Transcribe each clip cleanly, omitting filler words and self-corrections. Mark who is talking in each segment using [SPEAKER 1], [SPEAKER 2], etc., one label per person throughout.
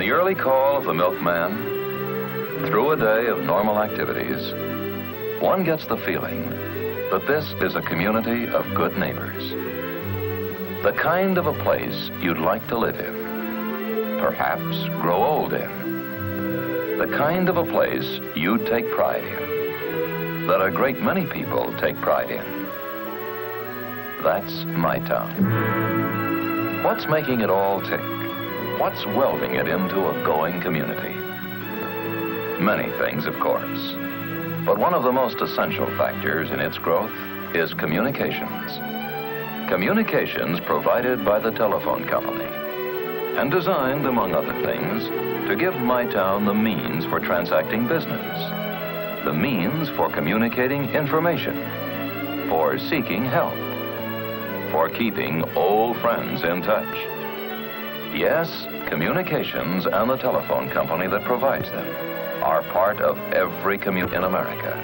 [SPEAKER 1] the early call of the milkman, through a day of normal activities, one gets the feeling that this is a community of good neighbors. The kind of a place you'd like to live in, perhaps grow old in. The kind of a place you'd take pride in, that a great many people take pride in. That's my town. What's making it all tick? What's welding it into a going community? Many things, of course. But one of the most essential factors in its growth is communications. Communications provided by the telephone company and designed, among other things, to give my town the means for transacting business, the means for communicating information, for seeking help, for keeping old friends in touch. Yes, communications and the telephone company that provides them are part of every commute in America.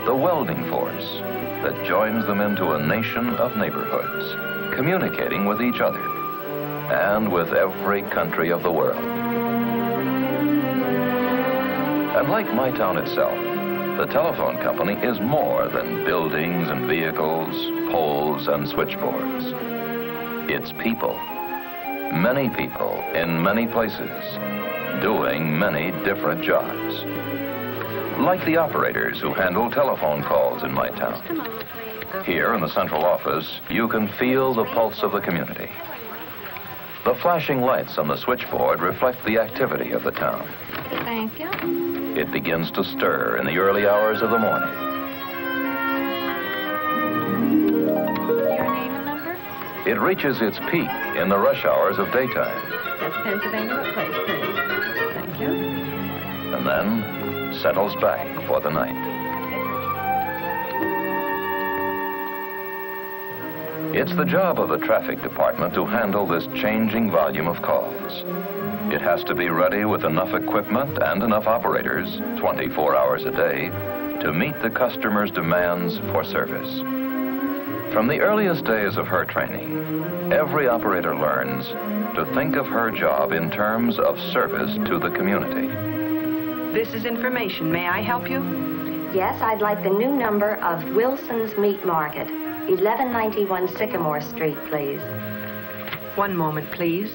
[SPEAKER 1] The welding force that joins them into a nation of neighborhoods, communicating with each other and with every country of the world. And like my town itself, the telephone company is more than buildings and vehicles, poles and switchboards. It's people. Many people in many places, doing many different jobs. Like the operators who handle telephone calls in my town. Here in the central office, you can feel the pulse of the community. The flashing lights on the switchboard reflect the activity of the town.
[SPEAKER 2] Thank you.
[SPEAKER 1] It begins to stir in the early hours of the morning.
[SPEAKER 2] Your name and number?
[SPEAKER 1] It reaches its peak in the rush hours of daytime.
[SPEAKER 2] That's Pennsylvania Place, please. Thank you.
[SPEAKER 1] And then settles back for the night. It's the job of the traffic department to handle this changing volume of calls. It has to be ready with enough equipment and enough operators, 24 hours a day, to meet the customer's demands for service. From the earliest days of her training, every operator learns to think of her job in terms of service to the community.
[SPEAKER 3] This is information. May I help you?
[SPEAKER 4] Yes, I'd like the new number of Wilson's Meat Market, 1191 Sycamore Street, please.
[SPEAKER 3] One moment, please.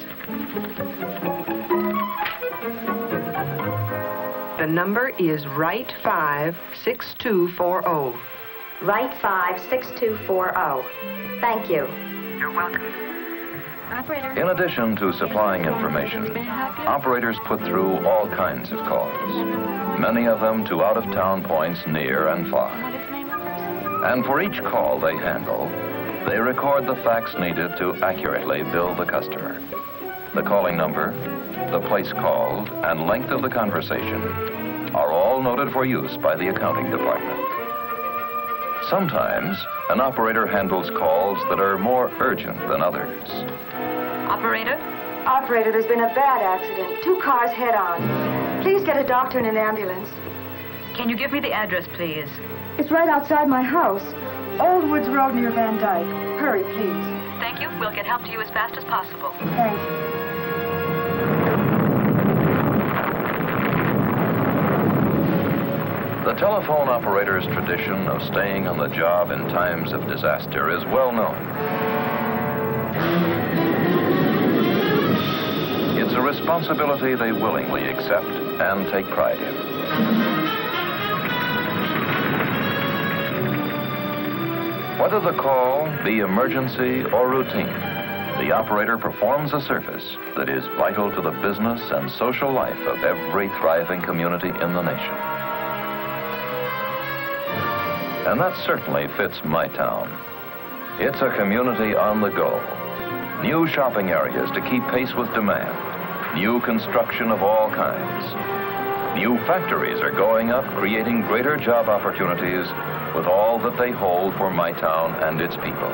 [SPEAKER 3] The number is Right 5 6240.
[SPEAKER 4] Right 56240. Thank you.
[SPEAKER 3] You're welcome.
[SPEAKER 2] Operator.
[SPEAKER 1] In addition to supplying information, operators put through all kinds of calls, many of them to out-of-town points near and far. And for each call they handle, they record the facts needed to accurately bill the customer. The calling number, the place called, and length of the conversation are all noted for use by the accounting department. Sometimes, an operator handles calls that are more urgent than others.
[SPEAKER 2] Operator?
[SPEAKER 5] Operator, there's been a bad accident. 2 cars head-on. Please get a doctor and an ambulance.
[SPEAKER 2] Can you give me the address, please?
[SPEAKER 5] It's right outside my house. Old Woods Road near Van Dyke. Hurry, please.
[SPEAKER 2] Thank you. We'll get help to you as fast as possible.
[SPEAKER 5] Thanks.
[SPEAKER 1] The telephone operator's tradition of staying on the job in times of disaster is well known. It's a responsibility they willingly accept and take pride in. Whether the call be emergency or routine, the operator performs a service that is vital to the business and social life of every thriving community in the nation. And that certainly fits my town. It's a community on the go. New shopping areas to keep pace with demand. New construction of all kinds. New factories are going up, creating greater job opportunities with all that they hold for my town and its people.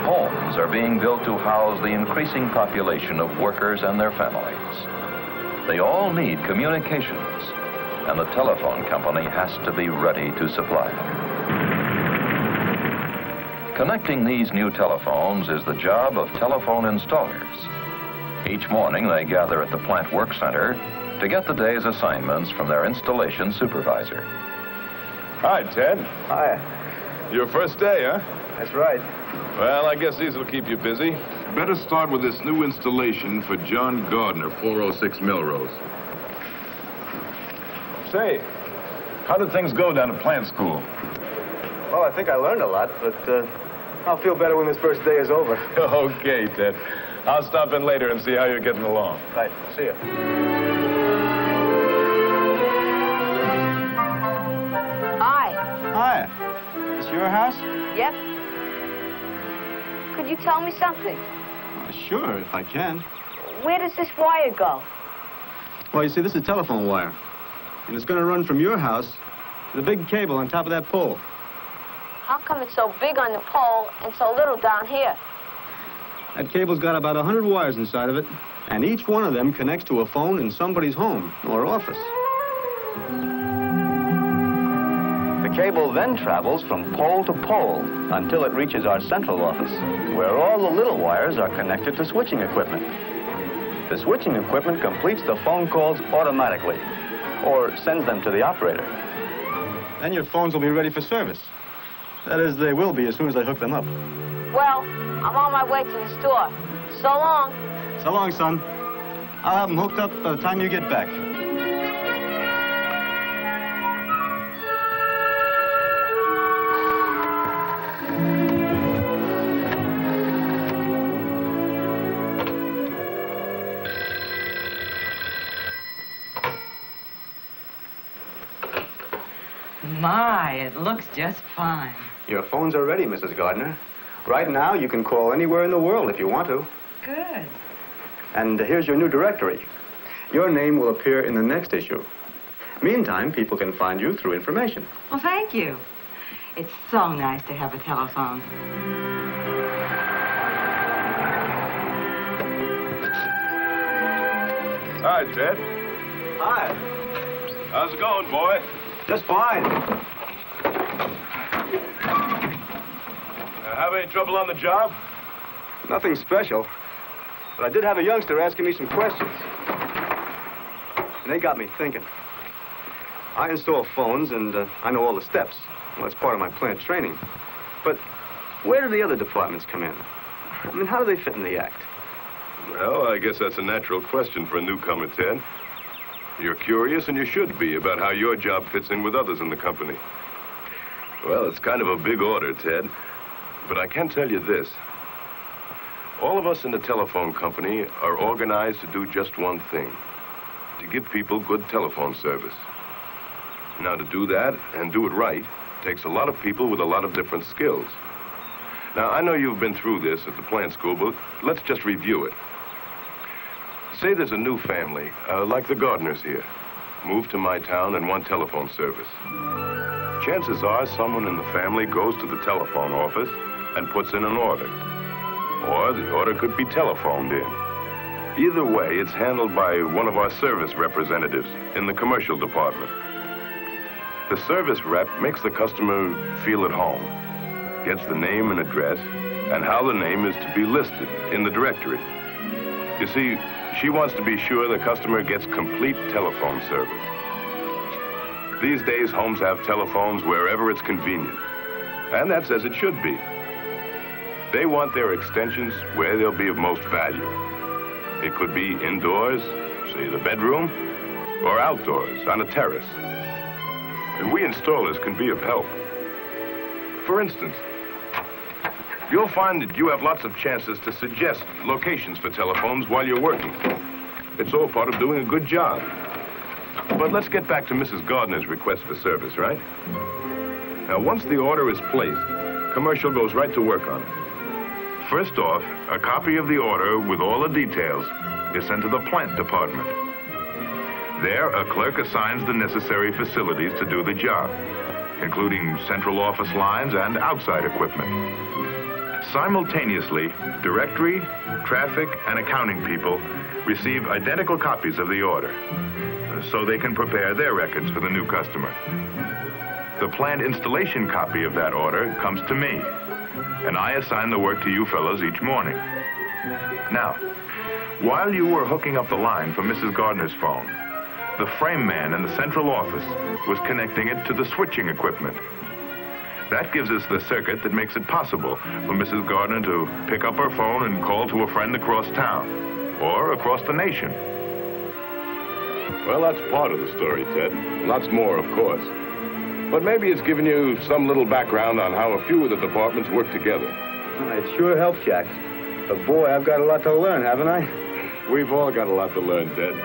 [SPEAKER 1] Homes are being built to house the increasing population of workers and their families. They all need communications, and the telephone company has to be ready to supply them. Connecting these new telephones is the job of telephone installers. Each morning, they gather at the plant work center to get the day's assignments from their installation supervisor.
[SPEAKER 6] Hi, Ted.
[SPEAKER 7] Hi.
[SPEAKER 6] Your first day, huh?
[SPEAKER 7] That's right.
[SPEAKER 6] Well, I guess these will keep you busy. Better start with this new installation for John Gardner, 406 Melrose. Say, how did things go down at plant school?
[SPEAKER 7] Well, I think I learned a lot, but I'll feel better when this first day is over.
[SPEAKER 6] Okay, Ted. I'll stop in later and see how you're getting along.
[SPEAKER 7] Right. See ya.
[SPEAKER 8] Hi.
[SPEAKER 7] Hi. Is this your house?
[SPEAKER 8] Yep. Could you tell me something?
[SPEAKER 7] Sure, if I can.
[SPEAKER 8] Where does this wire go?
[SPEAKER 7] Well, you see, this is a telephone wire. And it's going to run from your house to the big cable on top of that pole.
[SPEAKER 8] How come it's so big on the pole and so little down here?
[SPEAKER 7] That cable's got about 100 wires inside of it, and each one of them connects to a phone in somebody's home or office.
[SPEAKER 9] The cable then travels from pole to pole until it reaches our central office, where all the little wires are connected to switching equipment. The switching equipment completes the phone calls automatically, or sends them to the operator.
[SPEAKER 7] Then your phones will be ready for service. That is, they will be as soon as I hook them up.
[SPEAKER 8] Well, I'm on my way to the store. So long.
[SPEAKER 7] So long, son. I'll have them hooked up by the time you get back.
[SPEAKER 10] My, it looks just fine.
[SPEAKER 7] Your phones are ready, Mrs. Gardner. Right now, you can call anywhere in the world if you want to.
[SPEAKER 10] Good.
[SPEAKER 7] And here's your new directory. Your name will appear in the next issue. Meantime, people can find you through information.
[SPEAKER 10] Well, thank you. It's so nice to have a telephone.
[SPEAKER 6] Hi, Ted.
[SPEAKER 7] Hi.
[SPEAKER 6] How's it going, boy?
[SPEAKER 7] Just fine.
[SPEAKER 6] Have any trouble on the job?
[SPEAKER 7] Nothing special. But I did have a youngster asking me some questions. And they got me thinking. I install phones, and I know all the steps. Well, that's part of my plant training. But where do the other departments come in? I mean, how do they fit in the act?
[SPEAKER 6] Well, I guess that's a natural question for a newcomer, Ted. You're curious, and you should be, about how your job fits in with others in the company. Well, it's kind of a big order, Ted. But I can tell you this. All of us in the telephone company are organized to do just one thing. To give people good telephone service. Now, to do that, and do it right, takes a lot of people with a lot of different skills. Now, I know you've been through this at the plant school, but let's just review it. Say there's a new family, like the Gardners here, moved to my town and want telephone service. Chances are someone in the family goes to the telephone office and puts in an order. Or the order could be telephoned in. Either way, it's handled by one of our service representatives in the commercial department. The service rep makes the customer feel at home, gets the name and address, and how the name is to be listed in the directory. You see, she wants to be sure the customer gets complete telephone service. These days, homes have telephones wherever it's convenient. And that's as it should be. They want their extensions where they'll be of most value. It could be indoors, say the bedroom, or outdoors on a terrace. And we installers can be of help. For instance, you'll find that you have lots of chances to suggest locations for telephones while you're working. It's all part of doing a good job. But let's get back to Mrs. Gardner's request for service, right? Now, once the order is placed, commercial goes right to work on it. First off, a copy of the order with all the details is sent to the plant department. There, a clerk assigns the necessary facilities to do the job, including central office lines and outside equipment. Simultaneously, directory, traffic, and accounting people receive identical copies of the order, so they can prepare their records for the new customer. The plant installation copy of that order comes to me,
[SPEAKER 11] and I assign the work to you fellows each morning. Now, while you were hooking up the line for Mrs. Gardner's phone, the frame man in the central office was connecting it to the switching equipment. That gives us the circuit that makes it possible for Mrs. Gardner to pick up her phone and call to a friend across town, or across the nation.
[SPEAKER 6] Well, that's part of the story, Ted. Lots more, of course. But maybe it's given you some little background on how a few of the departments work together.
[SPEAKER 7] It sure helps, Jack. But boy, I've got a lot to learn, haven't I?
[SPEAKER 6] We've all got a lot to learn, Ted.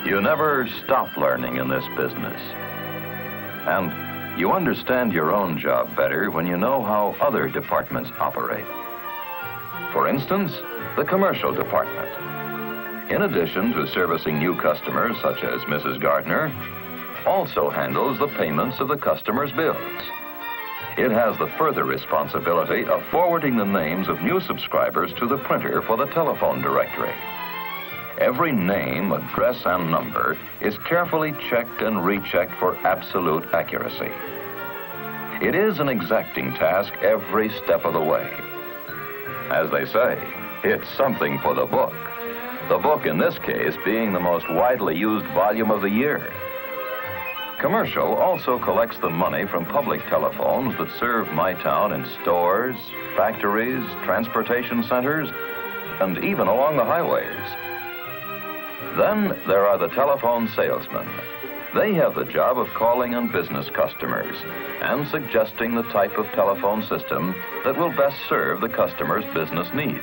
[SPEAKER 1] You never stop learning in this business. And you understand your own job better when you know how other departments operate. For instance, the commercial department. In addition to servicing new customers, such as Mrs. Gardner, also handles the payments of the customers' bills. It has the further responsibility of forwarding the names of new subscribers to the printer for the telephone directory. Every name, address, and number is carefully checked and rechecked for absolute accuracy. It is an exacting task every step of the way. As they say, it's something for the book. The book, in this case, being the most widely used volume of the year. Commercial also collects the money from public telephones that serve my town in stores, factories, transportation centers, and even along the highways. Then there are the telephone salesmen. They have the job of calling on business customers and suggesting the type of telephone system that will best serve the customer's business needs.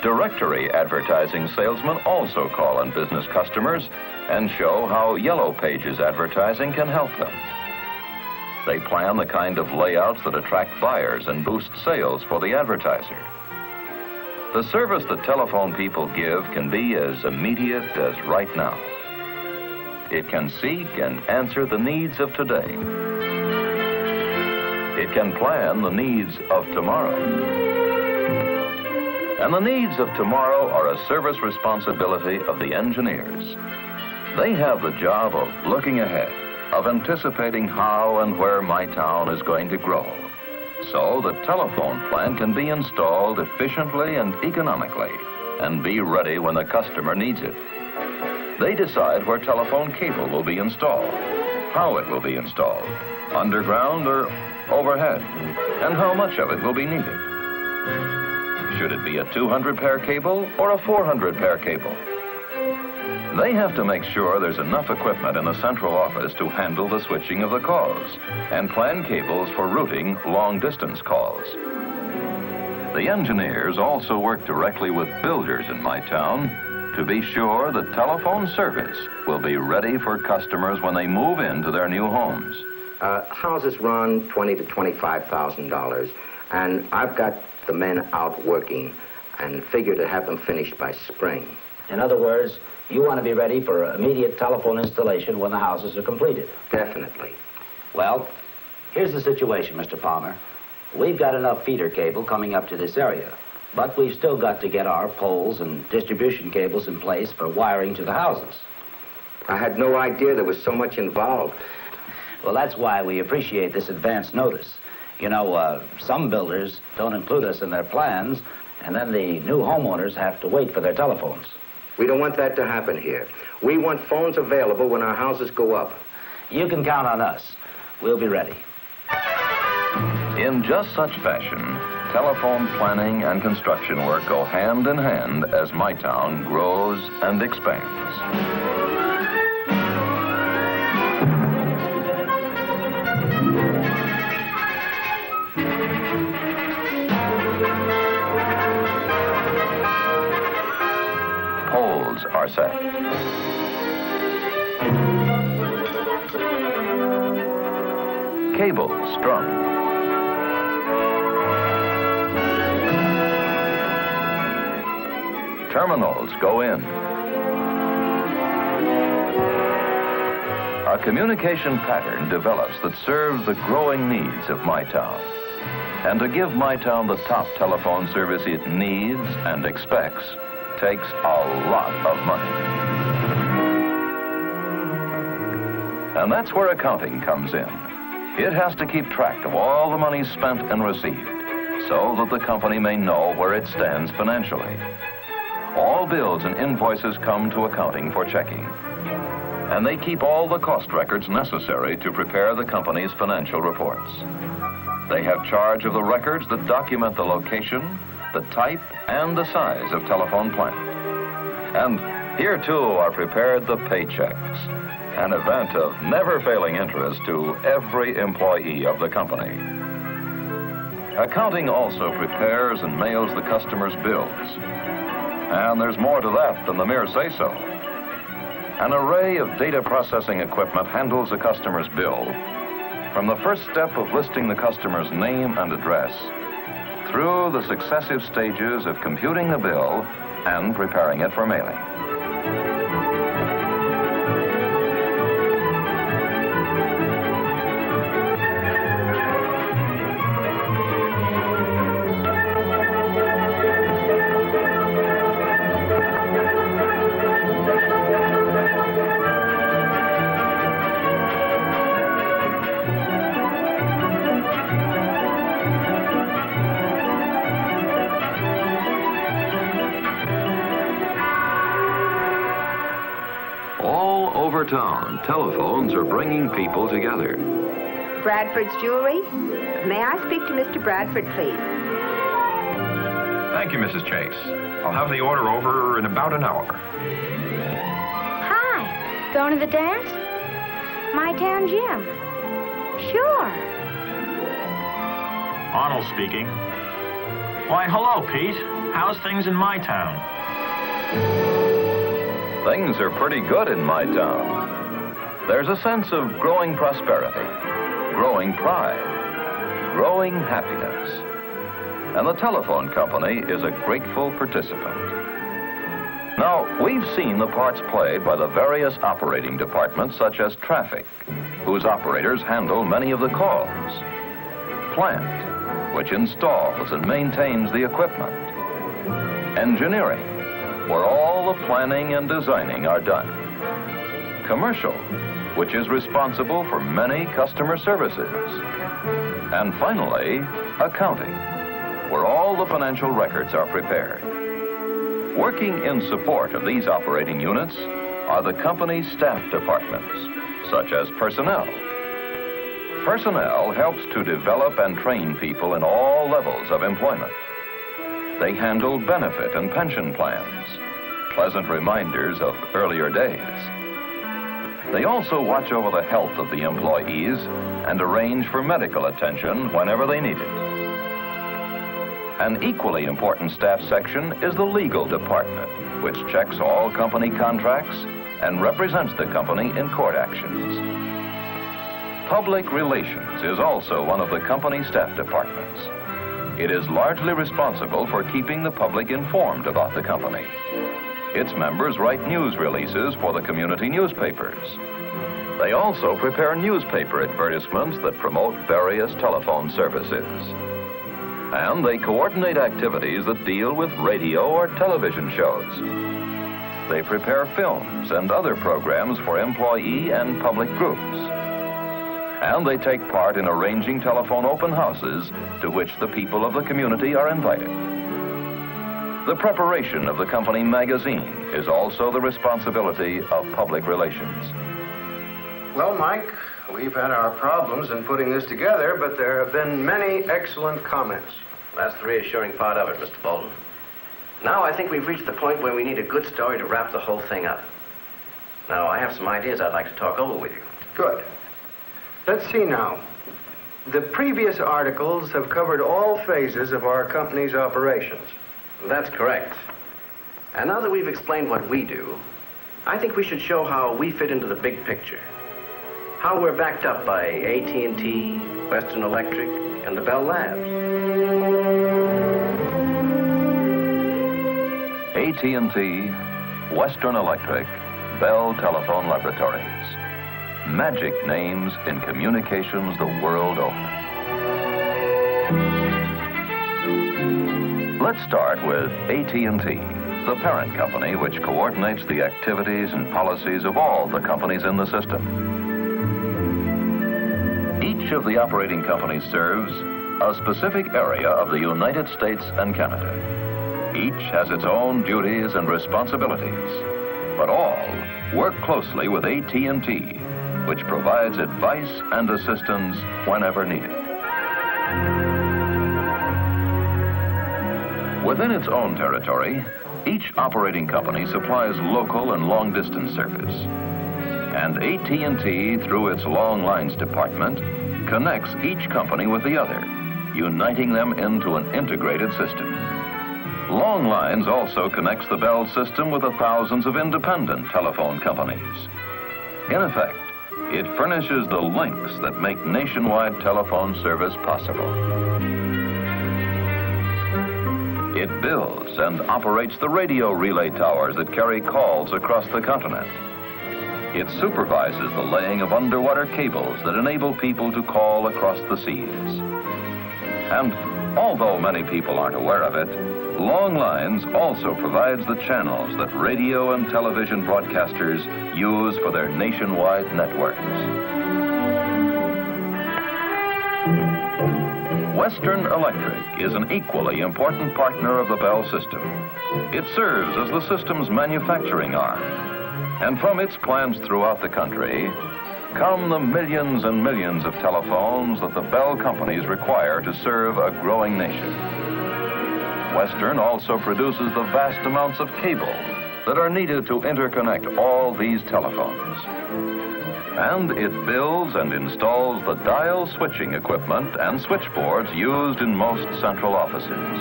[SPEAKER 1] Directory advertising salesmen also call on business customers and show how Yellow Pages advertising can help them. They plan the kind of layouts that attract buyers and boost sales for the advertiser. The service that telephone people give can be as immediate as right now. It can seek and answer the needs of today. It can plan the needs of tomorrow. And the needs of tomorrow are a service responsibility of the engineers. They have the job of looking ahead, of anticipating how and where my town is going to grow, so the telephone plant can be installed efficiently and economically and be ready when the customer needs it. They decide where telephone cable will be installed, how it will be installed, underground or overhead, and how much of it will be needed. Should it be a 200-pair cable or a 400-pair cable? They have to make sure there's enough equipment in the central office to handle the switching of the calls and plan cables for routing long-distance calls. The engineers also work directly with builders in my town to be sure the telephone service will be ready for customers when they move into their new homes.
[SPEAKER 12] Houses run $20,000 to $25,000, and I've got the men out working and figure to have them finished by spring.
[SPEAKER 13] In other words, you want to be ready for immediate telephone installation when the houses are completed.
[SPEAKER 12] Definitely.
[SPEAKER 13] Well, here's the situation, Mr. Palmer. We've got enough feeder cable coming up to this area, but we've still got to get our poles and distribution cables in place for wiring to the houses.
[SPEAKER 12] I had no idea there was so much involved.
[SPEAKER 13] Well, that's why we appreciate this advance notice. You know, some builders don't include us in their plans, and then the new homeowners have to wait for their telephones.
[SPEAKER 12] We don't want that to happen here. We want phones available when our houses go up.
[SPEAKER 13] You can count on us. We'll be ready.
[SPEAKER 1] In just such fashion, telephone planning and construction work go hand in hand as my town grows and expands. Poles are set. Cables strung. Terminals go in. A communication pattern develops that serves the growing needs of my town. And to give my town the top telephone service it needs and expects takes a lot of money. And that's where accounting comes in. It has to keep track of all the money spent and received so that the company may know where it stands financially. All bills and invoices come to accounting for checking. And they keep all the cost records necessary to prepare the company's financial reports. They have charge of the records that document the location, the type, and the size of telephone plant. And here, too, are prepared the paychecks, an event of never-failing interest to every employee of the company. Accounting also prepares and mails the customer's bills. And there's more to that than the mere say-so. An array of data processing equipment handles a customer's bill, from the first step of listing the customer's name and address, through the successive stages of computing the bill and preparing it for mailing. Town, telephones are bringing people together.
[SPEAKER 5] Bradford's Jewelry? May I speak to Mr. Bradford, please?
[SPEAKER 14] Thank you, Mrs. Chase. I'll have the order over in about an hour.
[SPEAKER 5] Hi. Going to the dance? My town gym. Sure.
[SPEAKER 14] Arnold speaking. Why, hello, Pete. How's things in my town?
[SPEAKER 1] Things are pretty good in my town. There's a sense of growing prosperity, growing pride, growing happiness. And the telephone company is a grateful participant. Now, we've seen the parts played by the various operating departments, such as traffic, whose operators handle many of the calls. Plant, which installs and maintains the equipment. Engineering, where all the planning and designing are done. Commercial, which is responsible for many customer services. And finally, accounting, where all the financial records are prepared. Working in support of these operating units are the company's staff departments, such as personnel. Personnel helps to develop and train people in all levels of employment. They handle benefit and pension plans, pleasant reminders of earlier days. They also watch over the health of the employees and arrange for medical attention whenever they need it. An equally important staff section is the legal department, which checks all company contracts and represents the company in court actions. Public relations is also one of the company staff departments. It is largely responsible for keeping the public informed about the company. Its members write news releases for the community newspapers. They also prepare newspaper advertisements that promote various telephone services. And they coordinate activities that deal with radio or television shows. They prepare films and other programs for employee and public groups. And they take part in arranging telephone open houses to which the people of the community are invited. The preparation of the company magazine is also the responsibility of public relations.
[SPEAKER 15] Well, Mike, we've had our problems in putting this together, but there have been many excellent comments.
[SPEAKER 16] That's the reassuring part of it, Mr. Bolton. Now I think we've reached the point where we need a good story to wrap the whole thing up. Now, I have some ideas I'd like to talk over with you.
[SPEAKER 15] Good. Let's see now. The previous articles have covered all phases of our company's operations.
[SPEAKER 16] That's correct. And now that we've explained what we do, I think we should show how we fit into the big picture. How we're backed up by AT&T, Western Electric, and the Bell Labs.
[SPEAKER 1] AT&T, Western Electric, Bell Telephone Laboratories. Magic names in communications the world over. Let's start with AT&T, the parent company which coordinates the activities and policies of all the companies in the system. Each Each of the operating companies serves a specific area of the United States and Canada. Each has its own duties and responsibilities, but all work closely with AT&T, which provides advice and assistance whenever needed. Within its own territory, each operating company supplies local and long-distance service. And AT&T, through its long lines department, connects each company with the other, uniting them into an integrated system. Long Lines also connects the Bell system with the thousands of independent telephone companies. In effect, it furnishes the links that make nationwide telephone service possible. It builds and operates the radio relay towers that carry calls across the continent. It supervises the laying of underwater cables that enable people to call across the seas. And although many people aren't aware of it, Long Lines also provides the channels that radio and television broadcasters use for their nationwide networks. Western Electric is an equally important partner of the Bell system. It serves as the system's manufacturing arm. And from its plants throughout the country come the millions and millions of telephones that the Bell companies require to serve a growing nation. Western also produces the vast amounts of cable that are needed to interconnect all these telephones. And it builds and installs the dial switching equipment and switchboards used in most central offices.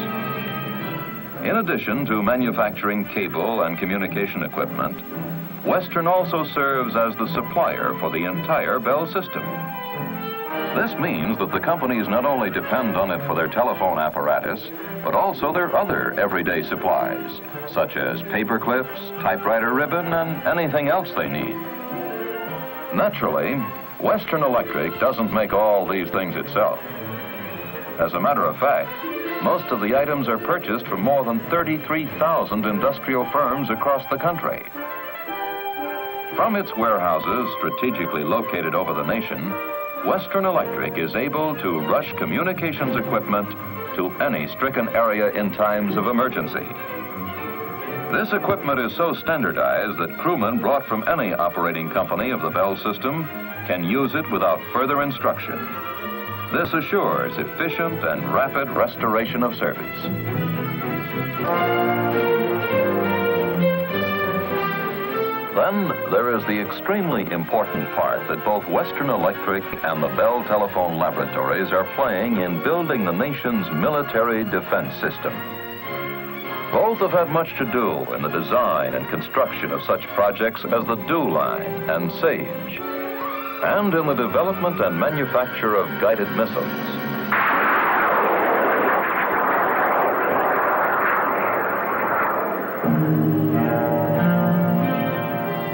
[SPEAKER 1] In addition to manufacturing cable and communication equipment, Western also serves as the supplier for the entire Bell system. This means that the companies not only depend on it for their telephone apparatus, but also their other everyday supplies, such as paper clips, typewriter ribbon, and anything else they need. Naturally, Western Electric doesn't make all these things itself. As a matter of fact, most of the items are purchased from more than 33,000 industrial firms across the country. From its warehouses strategically located over the nation, Western Electric is able to rush communications equipment to any stricken area in times of emergency. This equipment is so standardized that crewmen brought from any operating company of the Bell system can use it without further instruction. This assures efficient and rapid restoration of service. Then there is the extremely important part that both Western Electric and the Bell Telephone Laboratories are playing in building the nation's military defense system. Both have had much to do in the design and construction of such projects as the DEW Line and SAGE, and in the development and manufacture of guided missiles.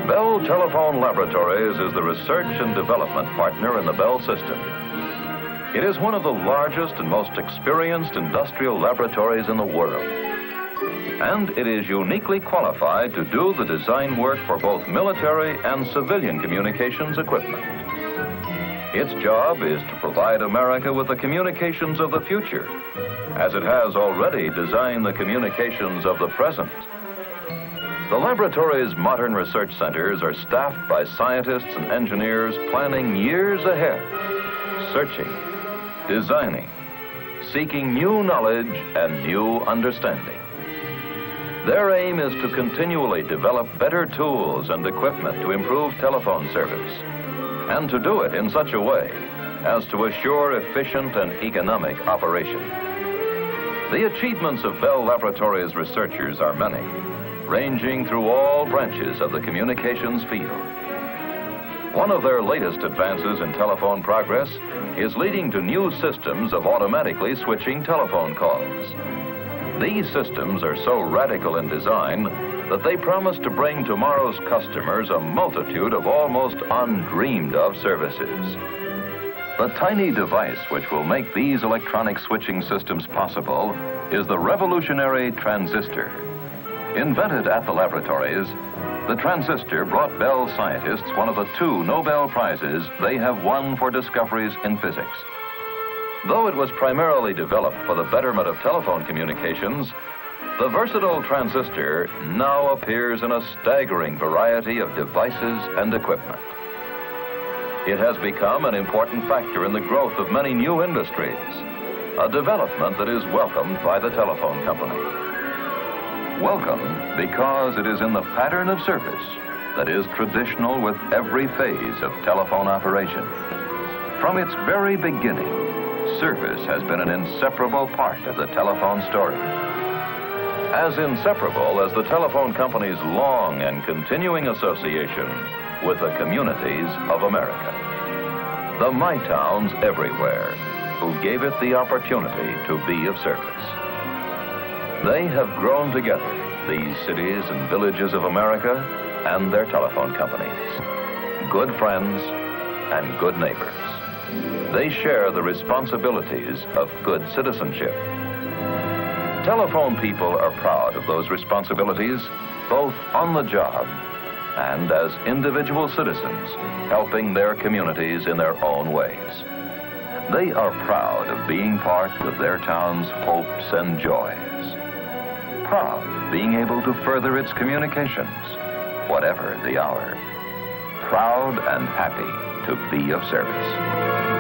[SPEAKER 1] Bell Telephone Laboratories is the research and development partner in the Bell system. It is one of the largest and most experienced industrial laboratories in the world. And it is uniquely qualified to do the design work for both military and civilian communications equipment. Its job is to provide America with the communications of the future, as it has already designed the communications of the present. The laboratory's modern research centers are staffed by scientists and engineers planning years ahead, searching, designing, seeking new knowledge and new understanding. Their aim is to continually develop better tools and equipment to improve telephone service, and to do it in such a way as to assure efficient and economic operation. The achievements of Bell Laboratories researchers are many, ranging through all branches of the communications field. One of their latest advances in telephone progress is leading to new systems of automatically switching telephone calls. These systems are so radical in design that they promise to bring tomorrow's customers a multitude of almost undreamed of services. The tiny device which will make these electronic switching systems possible is the revolutionary transistor. Invented at the laboratories, the transistor brought Bell scientists one of the 2 Nobel Prizes they have won for discoveries in physics. Though it was primarily developed for the betterment of telephone communications, the versatile transistor now appears in a staggering variety of devices and equipment. It has become an important factor in the growth of many new industries, a development that is welcomed by the telephone company. Welcome because it is in the pattern of service that is traditional with every phase of telephone operation. From its very beginning, service has been an inseparable part of the telephone story. As inseparable as the telephone company's long and continuing association with the communities of America. The My Towns everywhere who gave it the opportunity to be of service. They have grown together, these cities and villages of America and their telephone companies. Good friends and good neighbors. They share the responsibilities of good citizenship. Telephone people are proud of those responsibilities, both on the job and as individual citizens, helping their communities in their own ways. They are proud of being part of their town's hopes and joys. Proud of being able to further its communications, whatever the hour. Proud and happy to be of service.